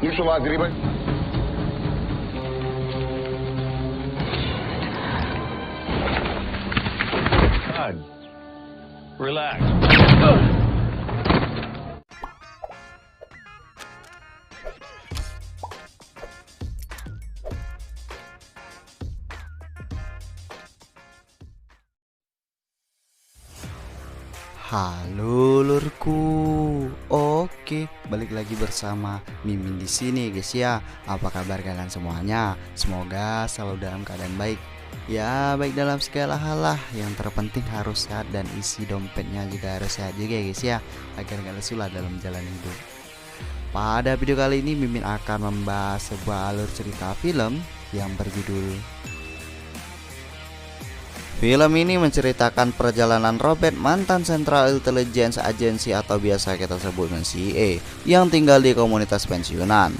Itu magriban. God. Relax. Halo lurku. Oke, balik lagi bersama Mimin di sini guys ya. Apa kabar kalian semuanya? Semoga selalu dalam keadaan baik. Ya, baik dalam segala hal lah. Yang terpenting harus sehat dan isi dompetnya juga harus sehat juga ya guys ya, agar gak lesu lah dalam jalan hidup. Pada video kali ini Mimin akan membahas sebuah alur cerita film yang berjudul. Film ini menceritakan perjalanan Robert, mantan Central Intelligence Agency atau biasa kita sebut dengan CIA, yang tinggal di komunitas pensiunan.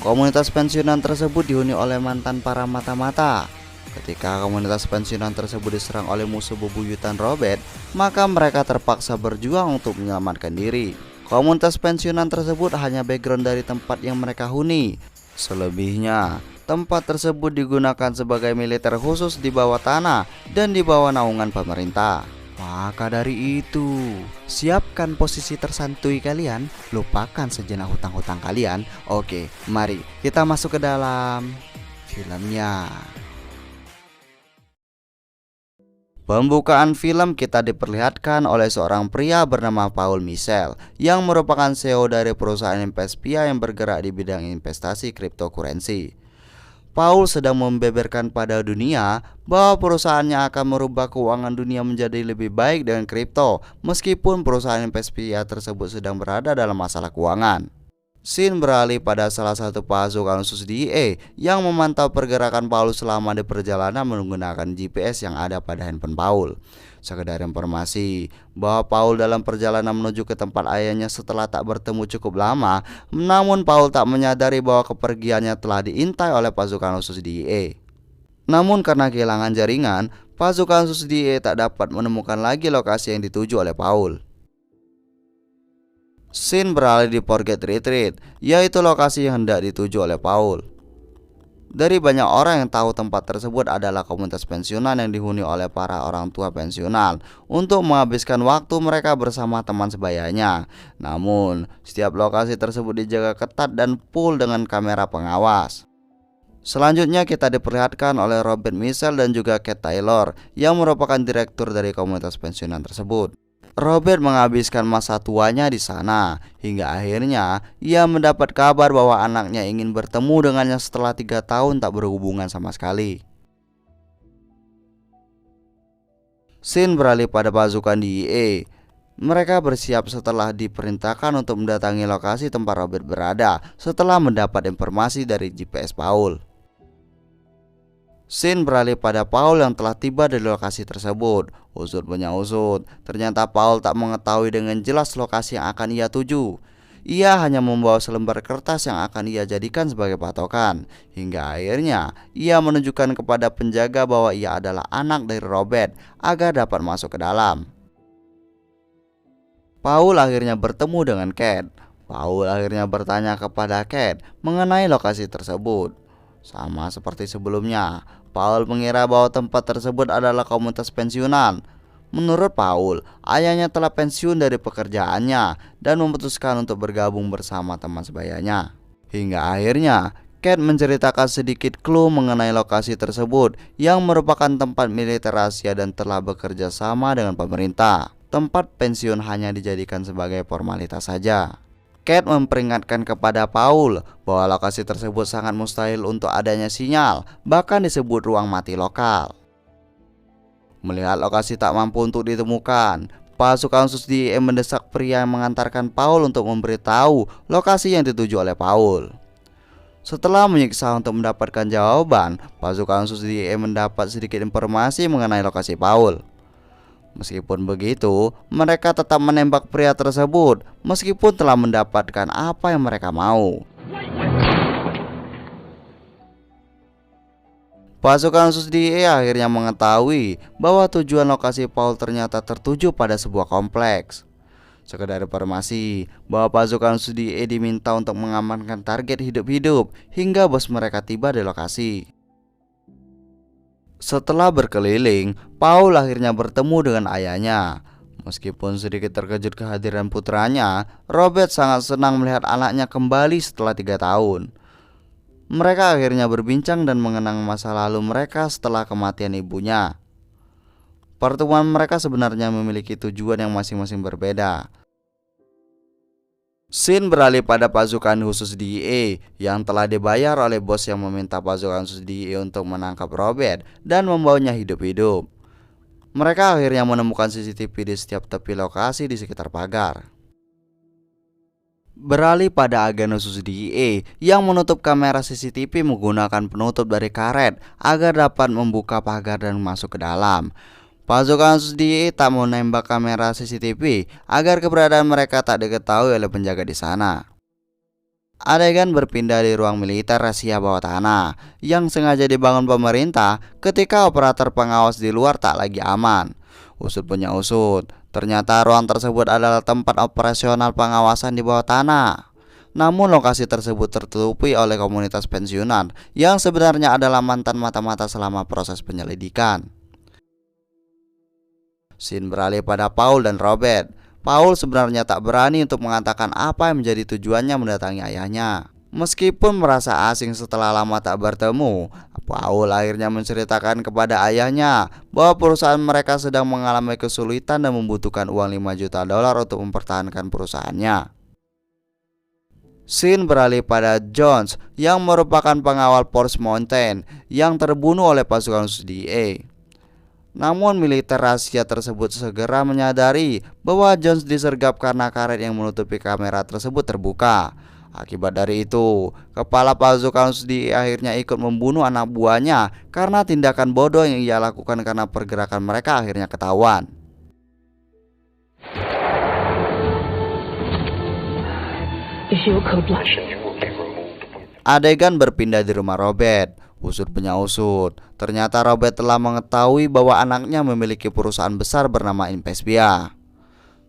Komunitas pensiunan tersebut dihuni oleh mantan para mata-mata. Ketika komunitas pensiunan tersebut diserang oleh musuh bebuyutan Robert, maka mereka terpaksa berjuang untuk menyelamatkan diri. Komunitas pensiunan tersebut hanya background dari tempat yang mereka huni. Selebihnya, tempat tersebut digunakan sebagai militer khusus di bawah tanah dan di bawah naungan pemerintah. Maka dari itu, siapkan posisi tersantui kalian, lupakan sejenak hutang-hutang kalian. Oke, mari kita masuk ke dalam filmnya. Pembukaan film kita diperlihatkan oleh seorang pria bernama Paul Michel yang merupakan CEO dari perusahaan Investia yang bergerak di bidang investasi cryptocurrency. Paul sedang membeberkan pada dunia bahwa perusahaannya akan merubah keuangan dunia menjadi lebih baik dengan kripto, meskipun perusahaan Investia tersebut sedang berada dalam masalah keuangan. Scene beralih pada salah satu pasukan khusus DEA yang memantau pergerakan Paul selama di perjalanan menggunakan GPS yang ada pada handphone Paul. Sekedar informasi bahwa Paul dalam perjalanan menuju ke tempat ayahnya setelah tak bertemu cukup lama, namun Paul tak menyadari bahwa kepergiannya telah diintai oleh pasukan khusus DEA. Namun karena kehilangan jaringan, pasukan khusus DEA tak dapat menemukan lagi lokasi yang dituju oleh Paul. Scene beralih di Forget Retreat, yaitu lokasi yang hendak dituju oleh Paul. Dari banyak orang yang tahu tempat tersebut adalah komunitas pensiunan yang dihuni oleh para orang tua pensiunan untuk menghabiskan waktu mereka bersama teman sebayanya. Namun, setiap lokasi tersebut dijaga ketat dan full dengan kamera pengawas. Selanjutnya kita diperlihatkan oleh Robert Michel dan juga Kate Taylor yang merupakan direktur dari komunitas pensiunan tersebut. Robert menghabiskan masa tuanya di sana, hingga akhirnya ia mendapat kabar bahwa anaknya ingin bertemu dengannya setelah 3 tahun tak berhubungan sama sekali. Scene beralih pada pasukan DEA. Mereka bersiap setelah diperintahkan untuk mendatangi lokasi tempat Robert berada setelah mendapat informasi dari GPS Paul. Scene beralih pada Paul yang telah tiba di lokasi tersebut. Usut punya usut, ternyata Paul tak mengetahui dengan jelas lokasi yang akan ia tuju. Ia hanya membawa selembar kertas yang akan ia jadikan sebagai patokan. Hingga akhirnya ia menunjukkan kepada penjaga bahwa ia adalah anak dari Robert agar dapat masuk ke dalam. Paul akhirnya bertemu dengan Kate. Paul akhirnya bertanya kepada Kate mengenai lokasi tersebut. Sama seperti sebelumnya, Paul mengira bahwa tempat tersebut adalah komunitas pensiunan. Menurut Paul, ayahnya telah pensiun dari pekerjaannya dan memutuskan untuk bergabung bersama teman sebayanya. Hingga akhirnya, Kate menceritakan sedikit clue mengenai lokasi tersebut yang merupakan tempat militer rahasia dan telah bekerja sama dengan pemerintah. Tempat pensiun hanya dijadikan sebagai formalitas saja. Kate memperingatkan kepada Paul bahwa lokasi tersebut sangat mustahil untuk adanya sinyal, bahkan disebut ruang mati lokal. Melihat lokasi tak mampu untuk ditemukan, pasukan khusus DEA mendesak pria yang mengantarkan Paul untuk memberitahu lokasi yang dituju oleh Paul. Setelah menyiksa untuk mendapatkan jawaban, pasukan khusus DEA mendapat sedikit informasi mengenai lokasi Paul. Meskipun begitu, mereka tetap menembak pria tersebut meskipun telah mendapatkan apa yang mereka mau. Pasukan khusus DEA akhirnya mengetahui bahwa tujuan lokasi Paul ternyata tertuju pada sebuah kompleks. Sekedar informasi bahwa pasukan khusus DIE diminta untuk mengamankan target hidup-hidup hingga bos mereka tiba di lokasi. Setelah berkeliling, Paul akhirnya bertemu dengan ayahnya. Meskipun sedikit terkejut kehadiran putranya, Robert sangat senang melihat anaknya kembali setelah 3 tahun. Mereka akhirnya berbincang dan mengenang masa lalu mereka setelah kematian ibunya. Pertemuan mereka sebenarnya memiliki tujuan yang masing-masing berbeda. Scene beralih pada pasukan khusus DIE yang telah dibayar oleh bos yang meminta pasukan khusus DIE untuk menangkap Robert dan membawanya hidup-hidup. Mereka akhirnya menemukan CCTV di setiap tepi lokasi di sekitar pagar. Beralih pada agen khusus DIE yang menutup kamera CCTV menggunakan penutup dari karet agar dapat membuka pagar dan masuk ke dalam. Pasukan khusus DIE tak mau menembak kamera CCTV agar keberadaan mereka tak diketahui oleh penjaga di sana. Adegan berpindah di ruang militer rahasia bawah tanah yang sengaja dibangun pemerintah ketika operator pengawas di luar tak lagi aman. Usut punya usut, ternyata ruang tersebut adalah tempat operasional pengawasan di bawah tanah. Namun lokasi tersebut tertutupi oleh komunitas pensiunan yang sebenarnya adalah mantan mata-mata selama proses penyelidikan. Scene beralih pada Paul dan Robert. Paul sebenarnya tak berani untuk mengatakan apa yang menjadi tujuannya mendatangi ayahnya. Meskipun merasa asing setelah lama tak bertemu, Paul akhirnya menceritakan kepada ayahnya bahwa perusahaan mereka sedang mengalami kesulitan dan membutuhkan uang 5 juta dolar untuk mempertahankan perusahaannya. Scene beralih pada Jones yang merupakan pengawal Force Mountain yang terbunuh oleh pasukan khusus DIE. Namun militer rahasia tersebut segera menyadari bahwa Jones disergap karena karet yang menutupi kamera tersebut terbuka. Akibat dari itu, kepala pasukan khusus DIE akhirnya ikut membunuh anak buahnya karena tindakan bodoh yang ia lakukan karena pergerakan mereka akhirnya ketahuan. Adegan berpindah di rumah Robert. Usut punya usut, ternyata Robert telah mengetahui bahwa anaknya memiliki perusahaan besar bernama Invespia.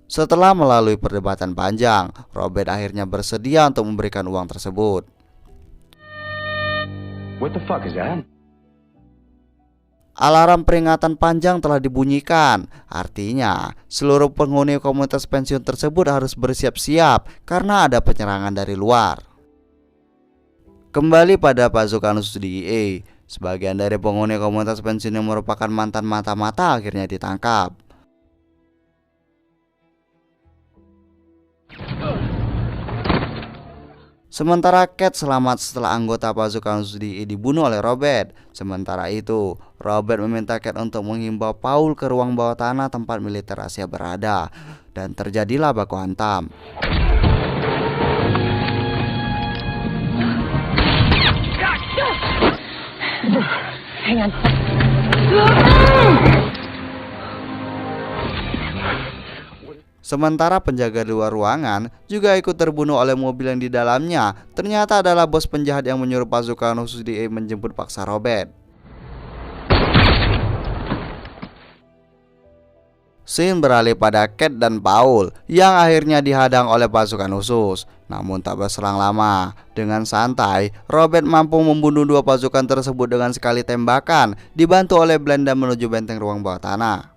Setelah melalui perdebatan panjang, Robert akhirnya bersedia untuk memberikan uang tersebut. What the fuck is that? Alarm peringatan panjang telah dibunyikan. Artinya, seluruh penghuni komunitas pensiun tersebut harus bersiap-siap karena ada penyerangan dari luar. Kembali pada pasukan khusus DIE, sebagian dari penghuni komunitas pensiun yang merupakan mantan mata-mata akhirnya ditangkap. Sementara Cat selamat setelah anggota pasukan khusus DIE dibunuh oleh Robert. Sementara itu, Robert meminta Cat untuk menghimbau Paul ke ruang bawah tanah tempat militer Asia berada, dan terjadilah baku hantam. Sementara penjaga di luar ruangan juga ikut terbunuh oleh mobil yang di dalamnya ternyata adalah bos penjahat yang menyuruh pasukan khusus DIE menjemput paksa Robert. Scene beralih pada Cat dan Paul yang akhirnya dihadang oleh pasukan khusus. Namun tak berselang lama, dengan santai Robert mampu membunuh dua pasukan tersebut dengan sekali tembakan, dibantu oleh Blenda menuju benteng ruang bawah tanah.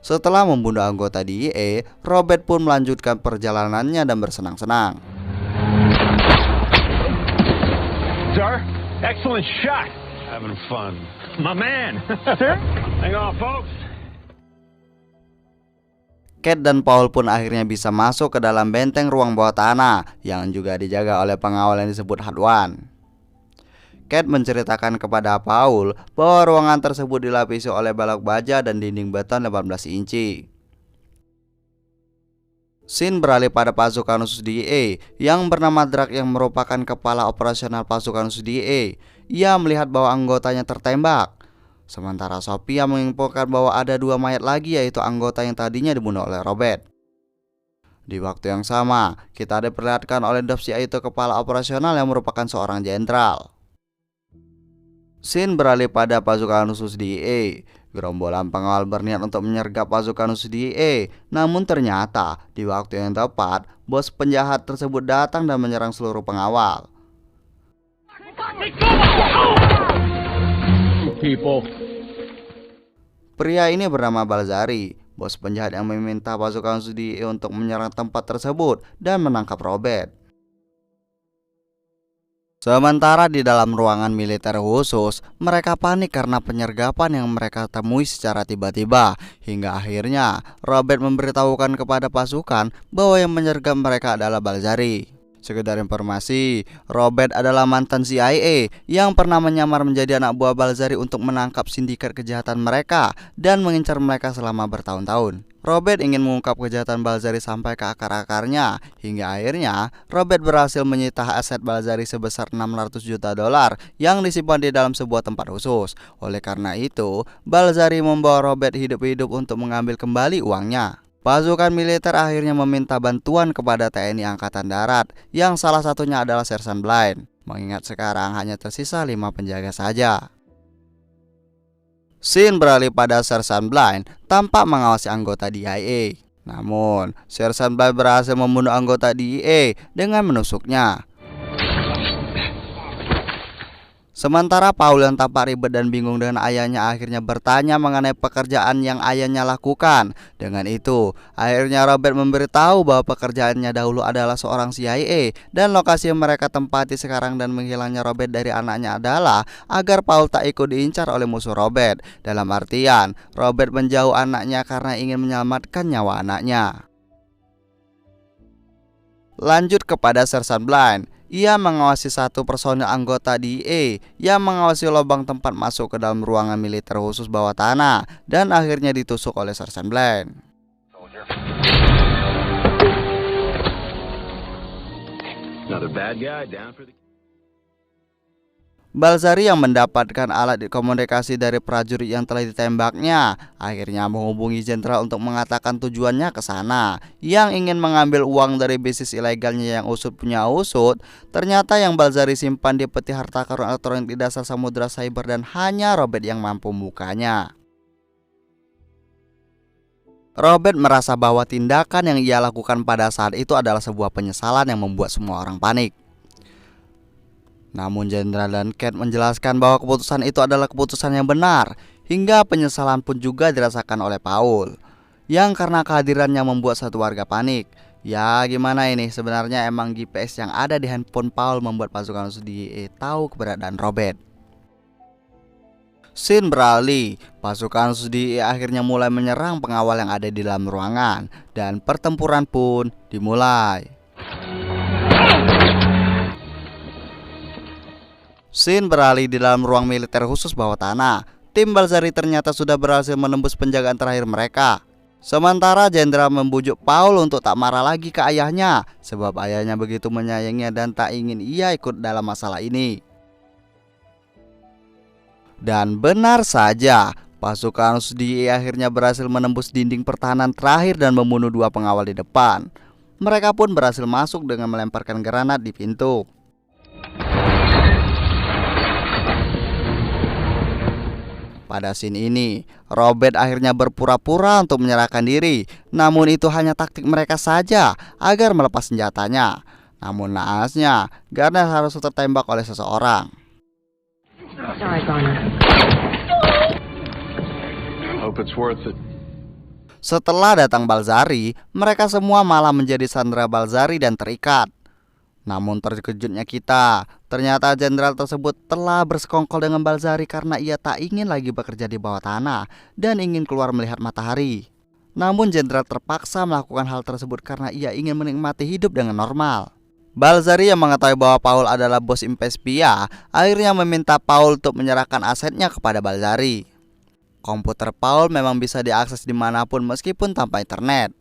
Setelah membunuh anggota DIE, Robert pun melanjutkan perjalanannya dan bersenang-senang. Sir, excellent shot. Having fun. My man. Hang on, folks. Cat dan Paul pun akhirnya bisa masuk ke dalam benteng ruang bawah tanah yang juga dijaga oleh pengawal yang disebut Hadwan. Cat menceritakan kepada Paul bahwa ruangan tersebut dilapisi oleh balok baja dan dinding beton 18 inci. Scene beralih pada pasukan khusus DIE yang bernama Drake yang merupakan kepala operasional pasukan khusus DIE. Ia melihat bahwa anggotanya tertembak. Sementara Sophia menginfokan bahwa ada dua mayat lagi, yaitu anggota yang tadinya dibunuh oleh Robert. Di waktu yang sama, kita diperlihatkan oleh Dobbs, yaitu kepala operasional yang merupakan seorang jenderal. Scene beralih pada pasukan khusus DIE. Gerombolan pengawal berniat untuk menyergap pasukan musuh DIE. Namun ternyata di waktu yang tepat, bos penjahat tersebut datang dan menyerang seluruh pengawal. Pria ini bernama Balzari, bos penjahat yang meminta pasukan musuh DIE untuk menyerang tempat tersebut dan menangkap Robert. Sementara di dalam ruangan militer khusus, mereka panik karena penyergapan yang mereka temui secara tiba-tiba. Hingga akhirnya, Robert memberitahukan kepada pasukan bahwa yang menyergap mereka adalah Balzari. Sekedar informasi, Robert adalah mantan CIA yang pernah menyamar menjadi anak buah Balzari untuk menangkap sindikat kejahatan mereka dan mengincar mereka selama bertahun-tahun. Robert ingin mengungkap kejahatan Balzari sampai ke akar-akarnya. Hingga akhirnya, Robert berhasil menyita aset Balzari sebesar 600 juta dolar yang disimpan di dalam sebuah tempat khusus. Oleh karena itu, Balzari membawa Robert hidup-hidup untuk mengambil kembali uangnya. Pasukan militer akhirnya meminta bantuan kepada TNI Angkatan Darat, yang salah satunya adalah Sersan Blind, mengingat sekarang hanya tersisa 5 penjaga saja. Scene beralih pada Sersan Blind tampak mengawasi anggota DIA. Namun, Sersan Blind berhasil membunuh anggota DIA dengan menusuknya. Sementara Paul yang tampak ribet dan bingung dengan ayahnya akhirnya bertanya mengenai pekerjaan yang ayahnya lakukan. Dengan itu, akhirnya Robert memberitahu bahwa pekerjaannya dahulu adalah seorang CIA dan lokasi yang mereka tempati sekarang dan menghilangnya Robert dari anaknya adalah agar Paul tak ikut diincar oleh musuh Robert. Dalam artian, Robert menjauh anaknya karena ingin menyelamatkan nyawa anaknya. Lanjut kepada Sersan Blind. Ia mengawasi satu personil anggota DIA yang mengawasi lubang tempat masuk ke dalam ruangan militer khusus bawah tanah dan akhirnya ditusuk oleh Sersan Blind. Balzari yang mendapatkan alat komunikasi dari prajurit yang telah ditembaknya akhirnya menghubungi jenderal untuk mengatakan tujuannya ke sana, yang ingin mengambil uang dari bisnis ilegalnya yang usut punya usut. Ternyata yang Balzari simpan di peti harta karun elektronik di dasar samudera cyber dan hanya Robert yang mampu membukanya. Robert merasa bahwa tindakan yang ia lakukan pada saat itu adalah sebuah penyesalan yang membuat semua orang panik. Namun Jenderal dan Kate menjelaskan bahwa keputusan itu adalah keputusan yang benar. Hingga penyesalan pun juga dirasakan oleh Paul, yang karena kehadirannya membuat satu warga panik. Ya gimana ini, sebenarnya emang GPS yang ada di handphone Paul membuat pasukan musuh DIA tahu keberadaan Robert. Scene beralih, pasukan musuh DIA akhirnya mulai menyerang pengawal yang ada di dalam ruangan dan pertempuran pun dimulai. Scene beralih di dalam ruang militer khusus bawah tanah. Tim Balzari ternyata sudah berhasil menembus penjagaan terakhir mereka. Sementara Jenderal membujuk Paul untuk tak marah lagi ke ayahnya, sebab ayahnya begitu menyayanginya dan tak ingin ia ikut dalam masalah ini. Dan benar saja, pasukan DIA akhirnya berhasil menembus dinding pertahanan terakhir dan membunuh 2 pengawal di depan. Mereka pun berhasil masuk dengan melemparkan granat di pintu. Pada scene ini, Robert akhirnya berpura-pura untuk menyerahkan diri. Namun itu hanya taktik mereka saja agar melepas senjatanya. Namun naasnya, Garner harus tertembak oleh seseorang. Setelah datang Balzari, mereka semua malah menjadi sandera Balzari dan terikat. Namun terkejutnya kita, ternyata jenderal tersebut telah bersekongkol dengan Balzari karena ia tak ingin lagi bekerja di bawah tanah dan ingin keluar melihat matahari. Namun jenderal terpaksa melakukan hal tersebut karena ia ingin menikmati hidup dengan normal. Balzari yang mengetahui bahwa Paul adalah bos Impespia akhirnya meminta Paul untuk menyerahkan asetnya kepada Balzari. Komputer Paul memang bisa diakses dimanapun meskipun tanpa internet.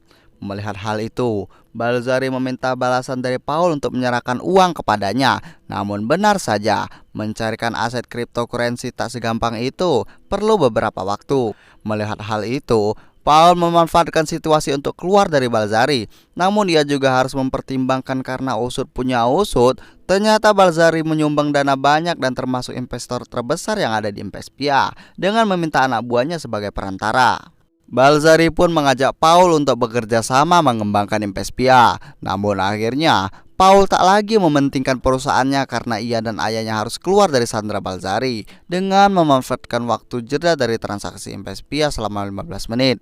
Melihat hal itu, Balzari meminta balasan dari Paul untuk menyerahkan uang kepadanya. Namun benar saja, mencarikan aset cryptocurrency tak segampang itu, perlu beberapa waktu. Melihat hal itu, Paul memanfaatkan situasi untuk keluar dari Balzari. Namun ia juga harus mempertimbangkan karena usut punya usut. Ternyata Balzari menyumbang dana banyak dan termasuk investor terbesar yang ada di Impespia dengan meminta anak buahnya sebagai perantara. Balzari pun mengajak Paul untuk bekerja sama mengembangkan Impespia. Namun akhirnya Paul tak lagi mementingkan perusahaannya karena ia dan ayahnya harus keluar dari sandera Balzari dengan memanfaatkan waktu jeda dari transaksi Impespia selama 15 menit.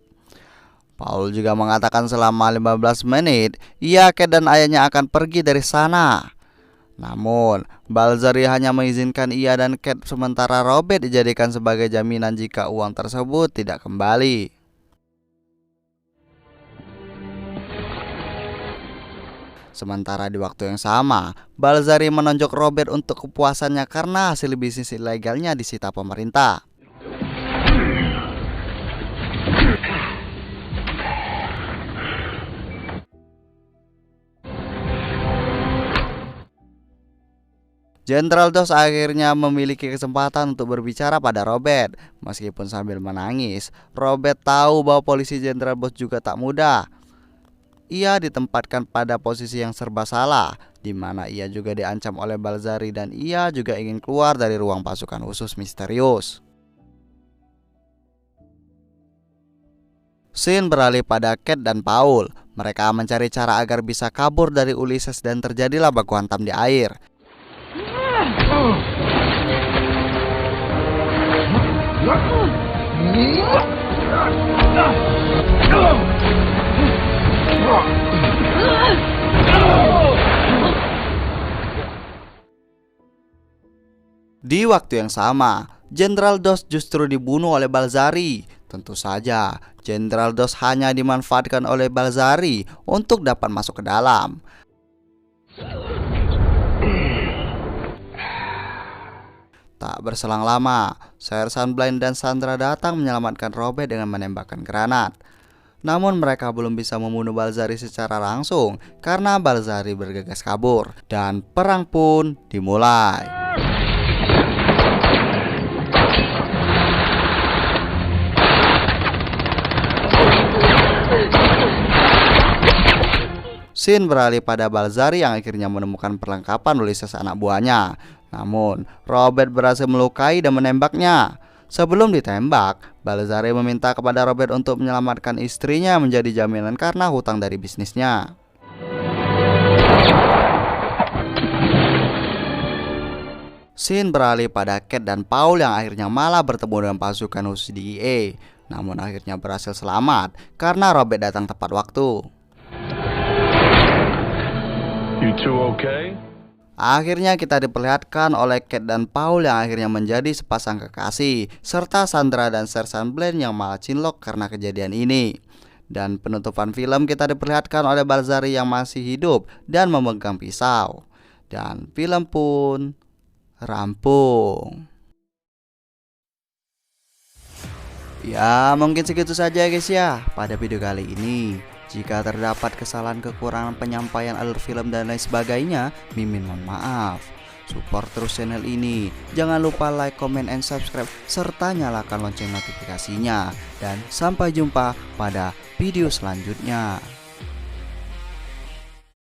Paul juga mengatakan selama 15 menit ia, Kate dan ayahnya akan pergi dari sana. Namun Balzari hanya mengizinkan ia dan Kate sementara Robert dijadikan sebagai jaminan jika uang tersebut tidak kembali. Sementara di waktu yang sama, Balzari menonjok Robert untuk kepuasannya karena hasil bisnis ilegalnya disita pemerintah. Jenderal Doss akhirnya memiliki kesempatan untuk berbicara pada Robert. Meskipun sambil menangis, Robert tahu bahwa polisi Jenderal Doss juga tak mudah. Ia ditempatkan pada posisi yang serba salah, di mana ia juga diancam oleh Balzari dan ia juga ingin keluar dari ruang pasukan khusus misterius. Scene beralih pada Kate dan Paul. Mereka mencari cara agar bisa kabur dari Ulysses dan terjadilah baku hantam di air. Di waktu yang sama, Jenderal Doss justru dibunuh oleh Balzari. Tentu saja, Jenderal Doss hanya dimanfaatkan oleh Balzari untuk dapat masuk ke dalam. Tak berselang lama, Sersan Blind dan Sandra datang menyelamatkan Robert dengan menembakkan granat. Namun mereka belum bisa membunuh Balzari secara langsung karena Balzari bergegas kabur dan perang pun dimulai. Scene beralih pada Balzari yang akhirnya menemukan perlengkapan Ulysses anak buahnya. Namun, Robert berhasil melukai dan menembaknya. Sebelum ditembak, Balzari meminta kepada Robert untuk menyelamatkan istrinya menjadi jaminan karena hutang dari bisnisnya. Scene beralih pada Kate dan Paul yang akhirnya malah bertemu dengan pasukan khusus DEA. Namun akhirnya berhasil selamat karena Robert datang tepat waktu. You two okay? Akhirnya kita diperlihatkan oleh Kate dan Paul yang akhirnya menjadi sepasang kekasih, serta Sandra dan Sersan Blind yang malah cinlok karena kejadian ini. Dan penutupan film kita diperlihatkan oleh Balzari yang masih hidup dan memegang pisau. Dan film pun rampung. Ya, mungkin segitu saja guys ya pada video kali ini. Jika terdapat kesalahan, kekurangan penyampaian alur film dan lain sebagainya, Mimin mohon maaf. Support terus channel ini. Jangan lupa like, comment, and subscribe, serta nyalakan lonceng notifikasinya. Dan sampai jumpa pada video selanjutnya.